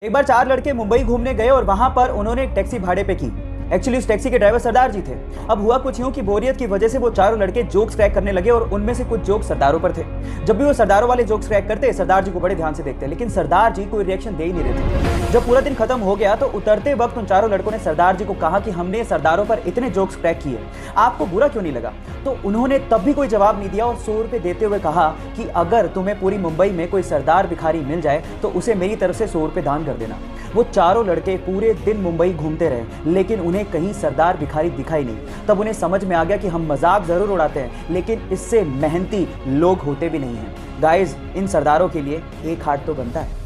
एक बार चार लड़के मुंबई घूमने गए और वहां पर उन्होंने एक टैक्सी भाड़े पे की। एक्चुअली उस टैक्सी के ड्राइवर सरदार जी थे। अब हुआ कुछ यूं कि बोरियत की वजह से वो चारों लड़के जोक्स क्रैक करने लगे और उनमें से कुछ जोक्स सरदारों पर थे। जब भी वो सरदारों वाले जोक्स क्रैक करते, सरदार जी को बड़े ध्यान से देखते, लेकिन सरदार जी कोई रिएक्शन दे ही नहीं रहे थे। जब पूरा दिन खत्म हो गया तो उतरते वक्त उन चारों लड़कों ने सरदार जी को कहा कि हमने सरदारों पर इतने जोक्स क्रैक किए, आपको बुरा क्यों नहीं लगा? तो उन्होंने तब भी कोई जवाब नहीं दिया और 100 रुपए देते हुए कहा कि अगर तुम्हें पूरी मुंबई में कोई सरदार भिखारी मिल जाए तो उसे मेरी तरफ से 100 रुपए दान कर देना। वो चारों लड़के पूरे दिन मुंबई घूमते रहे, लेकिन उन्हें कहीं सरदार भिखारी दिखाई नहीं। तब उन्हें समझ में आ गया कि हम मजाक जरूर उड़ाते हैं, लेकिन इससे मेहनती लोग होते भी नहीं हैं। गाइस, इन सरदारों के लिए एक हार्ट तो बनता है।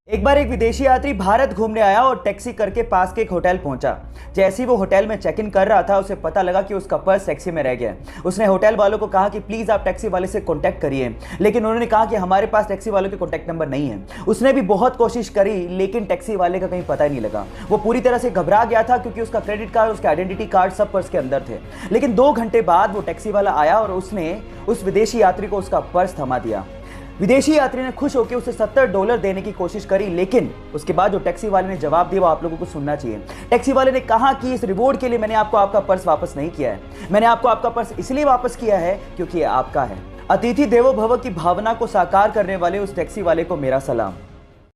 एक बार एक विदेशी यात्री भारत घूमने आया और टैक्सी करके पास के एक होटल पहुंचा। जैसे ही वो होटल में चेक इन कर रहा था, उसे पता लगा कि उसका पर्स टैक्सी में रह गया। उसने होटल वालों को कहा कि प्लीज आप टैक्सी वाले से कांटेक्ट करिए, लेकिन उन्होंने कहा कि हमारे पास टैक्सी वालों के कांटेक्ट नंबर नहीं है। उसने भी बहुत कोशिश करी, लेकिन टैक्सी वाले का कहीं पता ही नहीं लगा। वो पूरी तरह से घबरा गया था क्योंकि उसका क्रेडिट कार्ड, उसके आइडेंटिटी कार्ड सब पर्स के अंदर थे। लेकिन 2 घंटे बाद वो टैक्सी वाला आया और उसने उस विदेशी यात्री को उसका पर्स थमा दिया। विदेशी यात्री ने खुश होकर उसे $70 देने की कोशिश करी, लेकिन उसके बाद जो टैक्सी वाले ने जवाब दिया वो आप लोगों को सुनना चाहिए। टैक्सी वाले ने कहा कि इस रिवॉर्ड के लिए मैंने आपको आपका पर्स वापस नहीं किया है, मैंने आपको आपका पर्स इसलिए वापस किया है क्योंकि ये आपका है। अतिथि देवो भव की भावना को साकार करने वाले उस टैक्सी वाले को मेरा सलाम।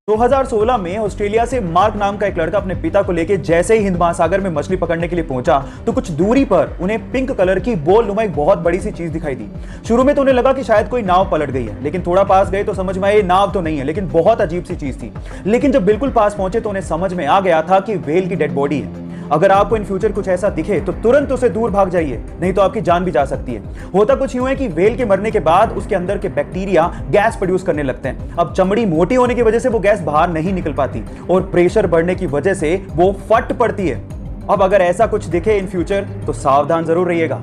2016 में ऑस्ट्रेलिया से मार्क नाम का एक लड़का अपने पिता को लेकर जैसे ही हिंद महासागर में मछली पकड़ने के लिए पहुंचा तो कुछ दूरी पर उन्हें पिंक कलर की बॉल नुमा एक बहुत बड़ी सी चीज दिखाई दी। शुरू में तो उन्हें लगा कि शायद कोई नाव पलट गई है, लेकिन थोड़ा पास गए तो समझ में आया ये नाव तो नहीं है, लेकिन बहुत अजीब सी चीज थी। लेकिन जब बिल्कुल पास पहुंचे तो उन्हें समझ में आ गया था कि व्हेल की डेड बॉडी है। अगर आपको इन फ्यूचर कुछ ऐसा दिखे तो तुरंत उसे दूर भाग जाइए, नहीं तो आपकी जान भी जा सकती है। होता कुछ यूं है कि व्हेल के मरने के बाद उसके अंदर के बैक्टीरिया गैस प्रोड्यूस करने लगते हैं। अब चमड़ी मोटी होने की वजह से वो गैस बाहर नहीं निकल पाती और प्रेशर बढ़ने की वजह से वो फट पड़ती है। अब अगर ऐसा कुछ दिखे इन फ्यूचर तो सावधान जरूर रहिएगा।